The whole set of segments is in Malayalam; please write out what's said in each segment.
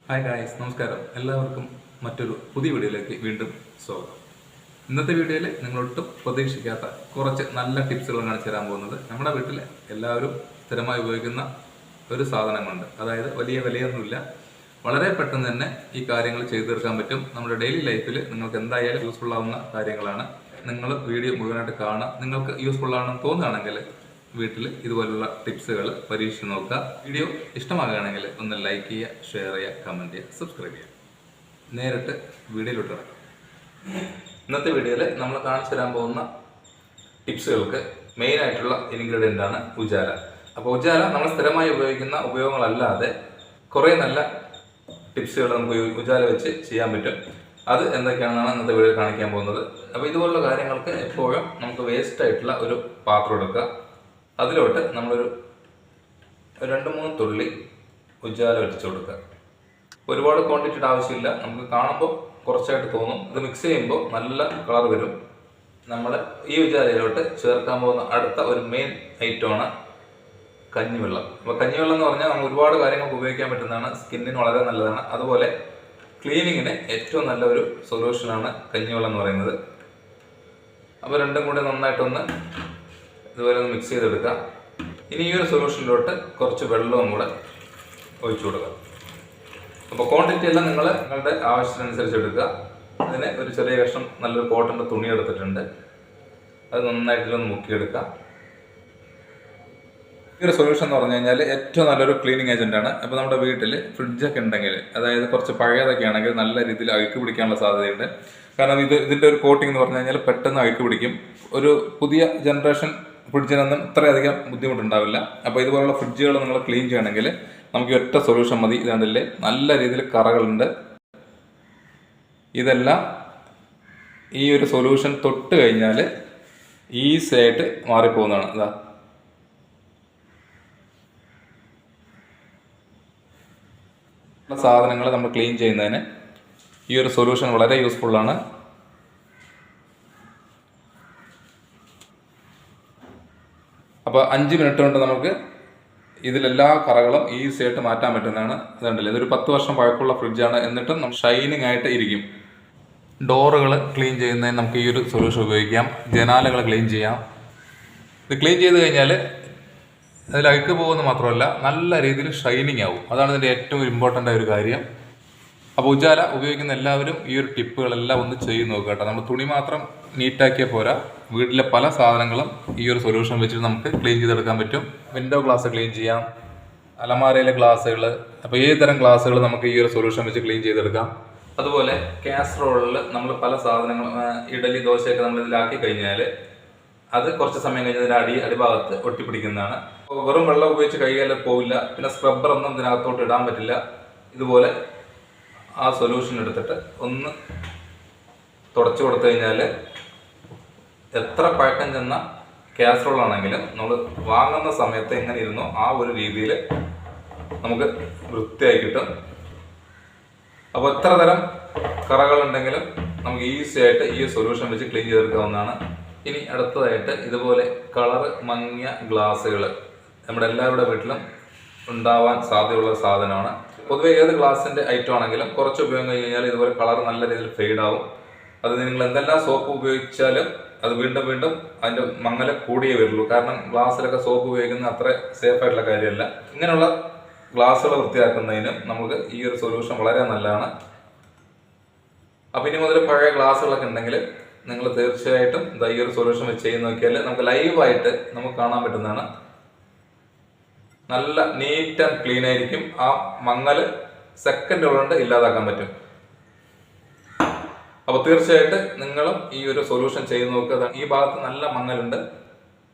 ഹായ് ഗായ്സ്, നമസ്കാരം. എല്ലാവർക്കും മറ്റൊരു പുതിയ വീഡിയോയിലേക്ക് വീണ്ടും സ്വാഗതം. ഇന്നത്തെ വീഡിയോയിൽ നിങ്ങളൊട്ടും പ്രതീക്ഷിക്കാത്ത കുറച്ച് നല്ല ടിപ്സുകളാണ് കാണിച്ചു തരാൻ പോകുന്നത്. നമ്മുടെ വീട്ടിൽ എല്ലാവരും സ്ഥിരമായി ഉപയോഗിക്കുന്ന ഒരു സാധനമുണ്ട്. അതായത് വലിയ വിലയൊന്നുമില്ല, വളരെ പെട്ടെന്ന് തന്നെ ഈ കാര്യങ്ങൾ ചെയ്തു തീർക്കാൻ പറ്റും. നമ്മുടെ ഡെയിലി ലൈഫിൽ നിങ്ങൾക്ക് എന്തായാലും യൂസ്ഫുൾ ആവുന്ന കാര്യങ്ങളാണ്. നിങ്ങൾ വീഡിയോ മുഴുവനായിട്ട് കാണുക. നിങ്ങൾക്ക് യൂസ്ഫുൾ ആണെന്ന് തോന്നുകയാണെങ്കിൽ വീട്ടിൽ ഇതുപോലുള്ള ടിപ്സുകൾ പരീക്ഷിച്ച് നോക്കുക. വീഡിയോ ഇഷ്ടമാകുകയാണെങ്കിൽ ഒന്ന് ലൈക്ക് ചെയ്യുക, ഷെയർ ചെയ്യുക, കമൻറ്റ് ചെയ്യുക, സബ്സ്ക്രൈബ് ചെയ്യുക. നേരിട്ട് വീഡിയോയിലോട്ട് കിടക്കാം. ഇന്നത്തെ വീഡിയോയിൽ നമ്മൾ കാണിച്ചു തരാൻ പോകുന്ന ടിപ്സുകൾക്ക് മെയിൻ ആയിട്ടുള്ള ഇൻഗ്രീഡിയൻ്റ് ആണ് ഉജാല. അപ്പോൾ ഉജാല നമ്മൾ സ്ഥിരമായി ഉപയോഗിക്കുന്ന ഉപയോഗങ്ങളല്ലാതെ കുറേ നല്ല ടിപ്സുകൾ നമുക്ക് ഉജാല വെച്ച് ചെയ്യാൻ പറ്റും. അത് എന്തൊക്കെയാണെന്നാണ് ഇന്നത്തെ വീഡിയോ കാണിക്കാൻ പോകുന്നത്. അപ്പോൾ ഇതുപോലുള്ള കാര്യങ്ങൾക്ക് എപ്പോഴും നമുക്ക് വേസ്റ്റ് ആയിട്ടുള്ള ഒരു പാത്രം എടുക്കുക. അതിലോട്ട് നമ്മളൊരു 2-3 തുള്ളി ഉജാല വെച്ച് കൊടുക്കുക. ഒരുപാട് ക്വാണ്ടിറ്റിയുടെ ആവശ്യമില്ല, നമുക്ക് കാണുമ്പോൾ കുറച്ചായിട്ട് തോന്നും. ഇത് മിക്സ് ചെയ്യുമ്പോൾ നല്ല കളർ വരും. നമ്മൾ ഈ ഉജാലയിലോട്ട് ചേർക്കാൻ പോകുന്ന അടുത്ത ഒരു മെയിൻ ഐറ്റമാണ് കഞ്ഞിവെള്ളം. അപ്പോൾ കഞ്ഞിവെള്ളം എന്ന് പറഞ്ഞാൽ നമ്മൾ ഒരുപാട് കാര്യങ്ങൾക്ക് ഉപയോഗിക്കാൻ പറ്റുന്നതാണ്. സ്കിന്നിന് വളരെ നല്ലതാണ്. അതുപോലെ ക്ലീനിങ്ങിന് ഏറ്റവും നല്ല ഒരു സൊല്യൂഷനാണ് കഞ്ഞിവെള്ളം എന്ന് പറയുന്നത്. അപ്പോൾ രണ്ടും കൂടി നന്നായിട്ടൊന്ന് ഇതുപോലെ ഒന്ന് മിക്സ് ചെയ്തെടുക്കുക. ഇനി ഈ ഒരു സൊല്യൂഷനിലോട്ട് കുറച്ച് വെള്ളവും കൂടെ ഒഴിച്ചു കൊടുക്കുക. അപ്പോൾ ക്വാണ്ടിറ്റി എല്ലാം നിങ്ങളുടെ ആവശ്യത്തിനനുസരിച്ച് എടുക്കുക. അതിന് ഒരു ചെറിയ കഷ്ണം നല്ലൊരു കോട്ടൻ്റെ തുണി എടുത്തിട്ടുണ്ട്, അത് നന്നായിട്ടൊന്ന് മുക്കിയെടുക്കുക. ഈ ഒരു സൊല്യൂഷൻ എന്ന് പറഞ്ഞു കഴിഞ്ഞാൽ ഏറ്റവും നല്ലൊരു ക്ലീനിങ് ഏജന്റാണ്. അപ്പോൾ നമ്മുടെ വീട്ടിൽ ഫ്രിഡ്ജൊക്കെ ഉണ്ടെങ്കിൽ, അതായത് കുറച്ച് പഴയതൊക്കെ ആണെങ്കിൽ നല്ല രീതിയിൽ അഴുക്ക് പിടിക്കാനുള്ള സാധ്യതയുണ്ട്. കാരണം ഇതിൻ്റെ ഒരു കോട്ടിംഗ് എന്ന് പറഞ്ഞു കഴിഞ്ഞാൽ പെട്ടെന്ന് അഴുക്ക് പിടിക്കും. ഒരു പുതിയ ജനറേഷൻ ഫ്രിഡ്ജിനൊന്നും ഇത്രയധികം ബുദ്ധിമുട്ടുണ്ടാവില്ല. അപ്പോൾ ഇതുപോലുള്ള ഫ്രിഡ്ജുകൾ നിങ്ങൾ ക്ലീൻ ചെയ്യണമെങ്കിൽ നമുക്ക് ഒറ്റ സൊല്യൂഷൻ മതി. ഇതാണ്ടില്ലേ, നല്ല രീതിയിൽ കറകളുണ്ട്. ഇതെല്ലാം ഈ ഒരു സൊല്യൂഷൻ തൊട്ട് കഴിഞ്ഞാൽ ഈസി ആയിട്ട് മാറിപ്പോകുന്നതാണ്. ഇതാ, സാധനങ്ങൾ നമ്മൾ ക്ലീൻ ചെയ്യുന്നതിന് ഈ ഒരു സൊല്യൂഷൻ വളരെ യൂസ്ഫുള്ളാണ്. അപ്പോൾ 5 മിനിറ്റ് കൊണ്ട് നമുക്ക് ഇതിലെല്ലാ കറകളും ഈസി ആയിട്ട് മാറ്റാൻ പറ്റുന്നതാണ്. അതുകൊണ്ടല്ലേ, ഇതൊരു 10 വർഷം പഴക്കമുള്ള ഫ്രിഡ്ജാണ്, എന്നിട്ടും ഷൈനിങ് ആയിട്ട് ഇരിക്കും. ഡോറുകൾ ക്ലീൻ ചെയ്യുന്നതിന് നമുക്ക് ഈ ഒരു സൊല്യൂഷൻ ഉപയോഗിക്കാം. ജനാലകൾ ക്ലീൻ ചെയ്യാം. ഇത് ക്ലീൻ ചെയ്ത് കഴിഞ്ഞാൽ അതിൽ അഴുക്ക് പോകുന്നത് മാത്രമല്ല, നല്ല രീതിയിൽ ഷൈനിങ് ആവും. അതാണ് ഇതിൻ്റെ ഏറ്റവും ഇമ്പോർട്ടൻ്റ് ആയ ഒരു കാര്യം. അപ്പോൾ ഉജാല ഉപയോഗിക്കുന്ന എല്ലാവരും ഈ ഒരു ടിപ്പുകളെല്ലാം ഒന്ന് ചെയ്ത് നോക്കുക കേട്ടോ. നമ്മൾ തുണി മാത്രം നീറ്റാക്കിയാൽ പോരാ, വീട്ടിലെ പല സാധനങ്ങളും ഈ ഒരു സൊല്യൂഷൻ വെച്ചിട്ട് നമുക്ക് ക്ലീൻ ചെയ്തെടുക്കാൻ പറ്റും. വിൻഡോ ഗ്ലാസ് ക്ലീൻ ചെയ്യാം, അലമാരയിലെ ഗ്ലാസ്സുകൾ, അപ്പോൾ ഏത് തരം ഗ്ലാസ്സുകൾ നമുക്ക് ഈ ഒരു സൊല്യൂഷൻ വെച്ച് ക്ലീൻ ചെയ്തെടുക്കാം. അതുപോലെ കാസറോളിൽ നമ്മൾ പല സാധനങ്ങൾ, ഇഡലി, ദോശയൊക്കെ നമ്മൾ ഇതിലാക്കി കഴിഞ്ഞാൽ അത് കുറച്ച് സമയം കഴിഞ്ഞതിൻ്റെ അടിഭാഗത്ത് ഒട്ടിപ്പിടിക്കുന്നതാണ്. വെറും വെള്ളം ഉപയോഗിച്ച് കഴുകിയാൽ പോവില്ല. പിന്നെ സ്ക്രബ്ബറൊന്നും ഇതിനകത്തോട്ട് ഇടാൻ പറ്റില്ല. ഇതുപോലെ ആ സൊല്യൂഷൻ എടുത്തിട്ട് ഒന്ന് തുടച്ചു കൊടുത്തു കഴിഞ്ഞാൽ എത്ര പഴക്കം ചെന്ന കാസറോൾ ആണെങ്കിലും നമ്മൾ വാങ്ങുന്ന സമയത്ത് എങ്ങനെ ഇരുന്നോ ആ ഒരു രീതിയിൽ നമുക്ക് വൃത്തിയായി കിട്ടും. അപ്പോൾ എത്ര തരം കറകളുണ്ടെങ്കിലും നമുക്ക് ഈസി ആയിട്ട് ഈ സൊല്യൂഷൻ വെച്ച് ക്ലീൻ ചെയ്തെടുക്കാവുന്നതാണ്. ഇനി അടുത്തതായിട്ട് ഇതുപോലെ കളർ മങ്ങിയ ഗ്ലാസ്സുകൾ നമ്മുടെ എല്ലാവരുടെ വീട്ടിലും ഉണ്ടാവാൻ സാധ്യതയുള്ള സാധനമാണ്. പൊതുവെ ഏത് ഗ്ലാസിൻ്റെ ഐറ്റം ആണെങ്കിലും കുറച്ച് ഉപയോഗം കഴിഞ്ഞാൽ ഇതുപോലെ കളർ നല്ല രീതിയിൽ ഫെയ്ഡ് ആവും. അത് നിങ്ങൾ എന്തെല്ലാം സോപ്പ് ഉപയോഗിച്ചാലും അത് വീണ്ടും വീണ്ടും അതിൻ്റെ മങ്ങല കൂടിയേ വരുള്ളൂ. കാരണം ഗ്ലാസ്സിലൊക്കെ സോപ്പ് ഉപയോഗിക്കുന്നത് അത്ര സേഫ് ആയിട്ടുള്ള കാര്യമല്ല. ഇങ്ങനെയുള്ള ഗ്ലാസ്സുകൾ വൃത്തിയാക്കുന്നതിനും നമുക്ക് ഈ ഒരു സൊല്യൂഷൻ വളരെ നല്ലതാണ്. അപ്പം ഇനി മുതൽ പഴയ ഗ്ലാസ്സുകളൊക്കെ ഉണ്ടെങ്കിൽ നിങ്ങൾ തീർച്ചയായിട്ടും ഈ ഒരു സൊല്യൂഷൻ വെച്ച് ചെയ്ത് നോക്കിയാൽ നമുക്ക് ലൈവായിട്ട് നമുക്ക് കാണാൻ പറ്റുന്നതാണ്. നല്ല നീറ്റ് ആൻഡ് ക്ലീൻ ആയിരിക്കും. ആ മങ്ങൽ സെക്കൻഡുകൾ കൊണ്ട് ഇല്ലാതാക്കാൻ പറ്റും. അപ്പോൾ തീർച്ചയായിട്ടും നിങ്ങളും ഈ ഒരു സൊല്യൂഷൻ ചെയ്ത് നോക്കുക. ഈ ഭാഗത്ത് നല്ല മങ്ങലുണ്ട്.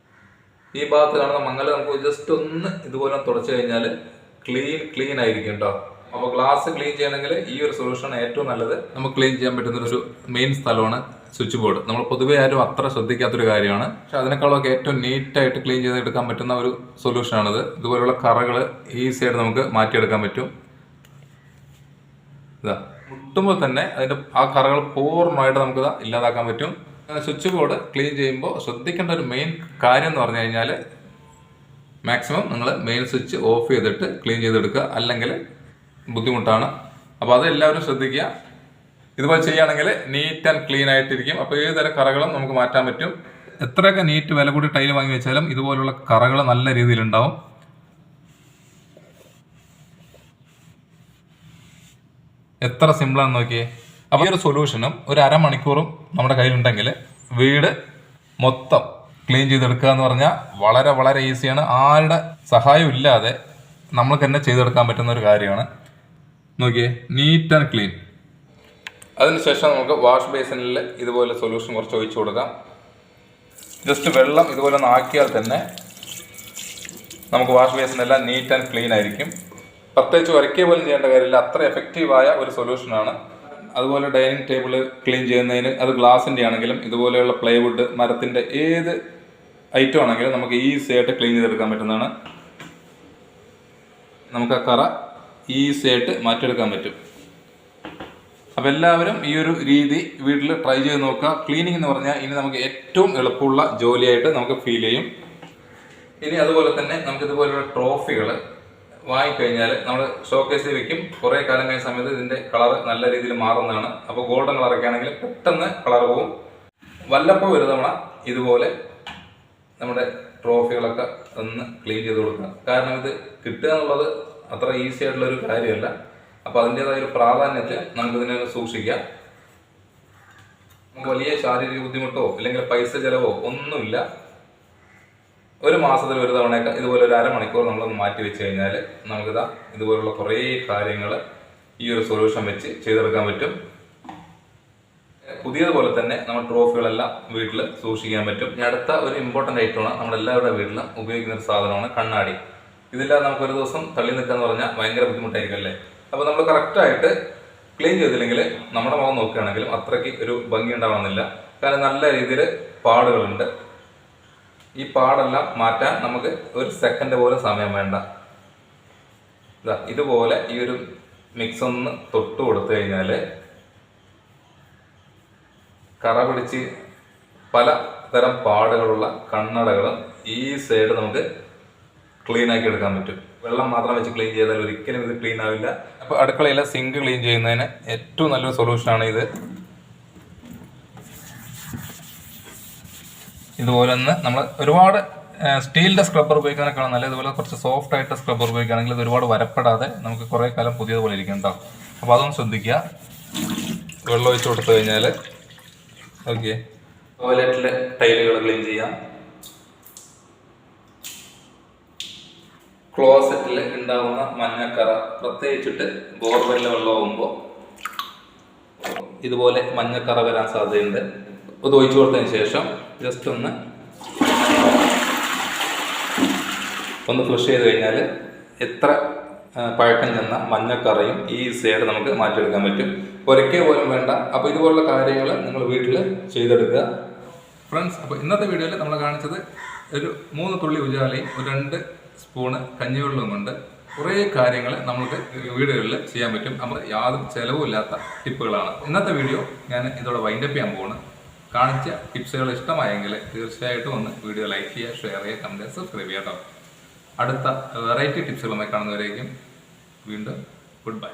ഈ ഭാഗത്ത് കാണുന്ന മങ്ങൽ നമുക്ക് ജസ്റ്റ് ഒന്ന് ഇതുപോലെ തുടച്ചു കഴിഞ്ഞാൽ ക്ലീൻ ആയിരിക്കും കേട്ടോ. അപ്പോൾ ഗ്ലാസ് ക്ലീൻ ചെയ്യണമെങ്കിൽ ഈ ഒരു സൊല്യൂഷൻ ഏറ്റവും നല്ലത്. നമുക്ക് ക്ലീൻ ചെയ്യാൻ പറ്റുന്ന ഒരു മെയിൻ സ്ഥലമാണ് സ്വിച്ച് ബോർഡ്. നമ്മൾ പൊതുവേ ആരും അത്ര ശ്രദ്ധിക്കാത്തൊരു കാര്യമാണ്. പക്ഷെ അതിനേക്കാളൊക്കെ ഏറ്റവും നീറ്റായിട്ട് ക്ലീൻ ചെയ്തെടുക്കാൻ പറ്റുന്ന ഒരു സൊല്യൂഷനാണിത്. ഇതുപോലുള്ള കറകൾ ഈസി ആയിട്ട് നമുക്ക് മാറ്റിയെടുക്കാൻ പറ്റും. ഇതാ, മുട്ടുമ്പോൾ തന്നെ അതിൻ്റെ ആ കറകൾ പൂർണ്ണമായിട്ട് നമുക്ക് ഇല്ലാതാക്കാൻ പറ്റും. സ്വിച്ച് ബോർഡ് ക്ലീൻ ചെയ്യുമ്പോൾ ശ്രദ്ധിക്കേണ്ട ഒരു മെയിൻ കാര്യം എന്ന് പറഞ്ഞു കഴിഞ്ഞാൽ മാക്സിമം നിങ്ങൾ മെയിൻ സ്വിച്ച് ഓഫ് ചെയ്തിട്ട് ക്ലീൻ ചെയ്തെടുക്കുക. അല്ലെങ്കിൽ ബുദ്ധിമുട്ടാണ്. അപ്പോൾ അത് എല്ലാവരും ശ്രദ്ധിക്കുക. ഇതുപോലെ ചെയ്യുകയാണെങ്കിൽ നീറ്റ് ആൻഡ് ക്ലീൻ ആയിട്ടിരിക്കും. അപ്പോൾ ഏത് തരം കറകളും നമുക്ക് മാറ്റാൻ പറ്റും. എത്രയൊക്കെ നീറ്റ് വില കൂടി ടൈൽ വാങ്ങി വെച്ചാലും ഇതുപോലുള്ള കറകൾ നല്ല രീതിയിലുണ്ടാവും. എത്ര സിമ്പിളാണെന്ന് നോക്കിയേ. അപ്പോൾ ഈ ഒരു സൊല്യൂഷനും ഒരു അരമണിക്കൂറും നമ്മുടെ കയ്യിലുണ്ടെങ്കിൽ വീട് മൊത്തം ക്ലീൻ ചെയ്തെടുക്കുക എന്ന് പറഞ്ഞാൽ വളരെ വളരെ ഈസിയാണ്. ആരുടെ സഹായം ഇല്ലാതെ നമ്മൾക്ക് തന്നെ ചെയ്തെടുക്കാൻ പറ്റുന്ന ഒരു കാര്യമാണ്. നോക്കിയേ, നീറ്റ് ആൻഡ് ക്ലീൻ. അതിനുശേഷം നമുക്ക് വാഷ് ബേസിനിൽ ഇതുപോലെ സൊല്യൂഷൻ കുറച്ച് ഒഴിച്ചു കൊടുക്കാം. ജസ്റ്റ് വെള്ളം ഇതുപോലെ ഒന്ന് ആക്കിയാൽ തന്നെ നമുക്ക് വാഷ് ബേസിനെല്ലാം നീറ്റ് ആൻഡ് ക്ലീൻ ആയിരിക്കും. പ്രത്യേകിച്ച് വരയ്ക്കുക പോലും ചെയ്യേണ്ട കാര്യമില്ല. അത്ര എഫക്റ്റീവായ ഒരു സൊല്യൂഷനാണ്. അതുപോലെ ഡൈനിങ് ടേബിൾ ക്ലീൻ ചെയ്യുന്നതിന് അത് ഗ്ലാസിൻ്റെ ആണെങ്കിലും ഇതുപോലെയുള്ള പ്ലൈവുഡ് മരത്തിൻ്റെ ഏത് ഐറ്റം ആണെങ്കിലും നമുക്ക് ഈസി ആയിട്ട് ക്ലീൻ ചെയ്തെടുക്കാൻ പറ്റുന്നതാണ്. നമുക്ക് ആ കറ ഈസി ആയിട്ട് മാറ്റിയെടുക്കാൻ പറ്റും. അപ്പോൾ എല്ലാവരും ഈ ഒരു രീതി വീട്ടിൽ ട്രൈ ചെയ്ത് നോക്കുക. ക്ലീനിങ് എന്ന് പറഞ്ഞാൽ ഇനി നമുക്ക് ഏറ്റവും എളുപ്പമുള്ള ജോലിയായിട്ട് നമുക്ക് ഫീൽ ചെയ്യും. ഇനി അതുപോലെ തന്നെ നമുക്ക് ഇതുപോലുള്ള ട്രോഫികൾ വാങ്ങിക്കഴിഞ്ഞാൽ നമ്മൾ ഷോക്കേസിൽ വെക്കും. കുറേ കാലം കഴിഞ്ഞ സമയത്ത് ഇതിൻ്റെ കളർ നല്ല രീതിയിൽ മാറുന്നതാണ്. അപ്പോൾ ഗോൾഡൻ കളറൊക്കെ ആണെങ്കിൽ പെട്ടെന്ന് കളർ പോവും. വല്ലപ്പോൾ ഒരു തവണ ഇതുപോലെ നമ്മുടെ ട്രോഫികളൊക്കെ ഒന്ന് ക്ലീൻ ചെയ്ത് കൊടുക്കുക. കാരണം ഇത് കിട്ടുക എന്നുള്ളത് അത്ര ഈസി ആയിട്ടുള്ളൊരു കാര്യമല്ല. അപ്പോൾ അതിൻ്റേതായ ഒരു പ്രാധാന്യത്തിൽ നമുക്കിതിനെ സൂക്ഷിക്കാം. നമുക്ക് വലിയ ശാരീരിക ബുദ്ധിമുട്ടോ അല്ലെങ്കിൽ പൈസ ചിലവോ ഒന്നുമില്ല. ഒരു മാസത്തിൽ ഒരു തവണയൊക്കെ ഇതുപോലെ ഒരു അരമണിക്കൂർ നമ്മളൊന്ന് മാറ്റി വെച്ച് കഴിഞ്ഞാൽ നമുക്കിതാ ഇതുപോലുള്ള കുറേ കാര്യങ്ങൾ ഈ ഒരു സൊല്യൂഷൻ വെച്ച് ചെയ്തെടുക്കാൻ പറ്റും. പുതിയതുപോലെ തന്നെ നമ്മൾ ട്രോഫികളെല്ലാം വീട്ടിൽ സൂക്ഷിക്കാൻ പറ്റും. ഇനി അടുത്ത ഒരു ഇമ്പോർട്ടൻ്റ് ഐറ്റമാണ് നമ്മളെല്ലാവരുടെ വീട്ടിലും ഉപയോഗിക്കുന്ന ഒരു സാധനമാണ് കണ്ണാടി. ഇതില്ലാതെ നമുക്കൊരു ദിവസം തള്ളി നിൽക്കുക എന്ന് പറഞ്ഞാൽ ഭയങ്കര ബുദ്ധിമുട്ടായിരിക്കും അല്ലേ? അപ്പോൾ നമ്മൾ കറക്റ്റായിട്ട് ക്ലീൻ ചെയ്തില്ലെങ്കിൽ നമ്മുടെ മുഖം നോക്കുകയാണെങ്കിലും അത്രയ്ക്ക് ഒരു ഭംഗി ഉണ്ടാവണമെന്നില്ല. കാരണം നല്ല രീതിയിൽ പാടുകളുണ്ട്. ഈ പാടെല്ലാം മാറ്റാൻ നമുക്ക് ഒരു സെക്കൻഡ് പോലും സമയം വേണ്ട. ഇതുപോലെ ഈ ഒരു മിക്സ് ഒന്ന് തൊട്ട് കൊടുത്തു കഴിഞ്ഞാൽ കറ പിടിച്ച് പല തരം പാടുകളുള്ള കണ്ണടകളും ഈ സൈഡ് നമുക്ക് ക്ലീൻ ആക്കി എടുക്കാൻ പറ്റും. വെള്ളം മാത്രം വെച്ച് ക്ലീൻ ചെയ്താൽ ഒരിക്കലും ഇത് ക്ലീൻ ആവില്ല. അപ്പോൾ അടുക്കളയിലെ സിങ്ക് ക്ലീൻ ചെയ്യുന്നതിന് ഏറ്റവും നല്ലൊരു സൊല്യൂഷനാണ് ഇത്. ഇതുപോലെ തന്നെ നമ്മൾ ഒരുപാട് സ്റ്റീലിൻ്റെ സ്ക്രബ്ബർ ഉപയോഗിക്കാനൊക്കെ നല്ലത്. ഇതുപോലെ കുറച്ച് സോഫ്റ്റ് ആയിട്ട് സ്ക്രബ്ബർ ഉപയോഗിക്കുകയാണെങ്കിൽ ഇത് ഒരുപാട് വരപ്പെടാതെ നമുക്ക് കുറേ കാലം പുതിയതുപോലെ ഇരിക്കും കേട്ടോ. അപ്പോൾ അതൊന്ന് ശ്രദ്ധിക്കുക. വെള്ളം ഒഴിച്ച് കൊടുത്തു കഴിഞ്ഞാൽ ഓക്കെ. ടോയ്ലറ്റിലെ ടൈലുകൾ ക്ലീൻ ചെയ്യാം. ക്ലോസറ്റിൽ ഉണ്ടാകുന്ന മഞ്ഞക്കറ, പ്രത്യേകിച്ചിട്ട് ബോർവെല്ലിലെ വെള്ളമാകുമ്പോൾ ഇതുപോലെ മഞ്ഞക്കറ വരാൻ സാധ്യതയുണ്ട്. അത് ഒഴിച്ചു കൊടുത്തതിന് ശേഷം ജസ്റ്റ് ഒന്ന് ഫ്ലഷ് ചെയ്ത് കഴിഞ്ഞാൽ എത്ര പഴക്കം ചെന്ന മഞ്ഞക്കറയും ഈസിയായിട്ട് നമുക്ക് മാറ്റിയെടുക്കാൻ പറ്റും. ഒരിക്കൽ പോലും വേണ്ട. അപ്പോൾ ഇതുപോലുള്ള കാര്യങ്ങൾ നിങ്ങൾ വീട്ടിൽ ചെയ്തെടുക്കുക ഫ്രണ്ട്സ്. അപ്പോൾ ഇന്നത്തെ വീഡിയോയിൽ നമ്മൾ കാണിച്ചത് ഒരു 3 തുള്ളി ഉജാലയും ഒരു 2 സ്പൂണ് കഞ്ഞിവെള്ളവും കൊണ്ട് കുറേ കാര്യങ്ങൾ നമുക്ക് വീടുകളിൽ ചെയ്യാൻ പറ്റും. നമ്മൾ യാതൊരു ചിലവുമില്ലാത്ത ടിപ്പുകളാണ്. ഇന്നത്തെ വീഡിയോ ഞാൻ ഇതോടെ വൈൻഡപ്പ് ചെയ്യാൻ പോകുന്നു. കാണിച്ച ടിപ്സുകൾ ഇഷ്ടമായെങ്കിൽ തീർച്ചയായിട്ടും ഒന്ന് വീഡിയോ ലൈക്ക് ചെയ്യുക, ഷെയർ ചെയ്യുക, കമൻറ്റ്, സബ്സ്ക്രൈബ് ചെയ്യാം കേട്ടോ. അടുത്ത വെറൈറ്റി ടിപ്സുകളുമായി കാണുന്നവരേക്കും വീണ്ടും ഗുഡ് ബൈ.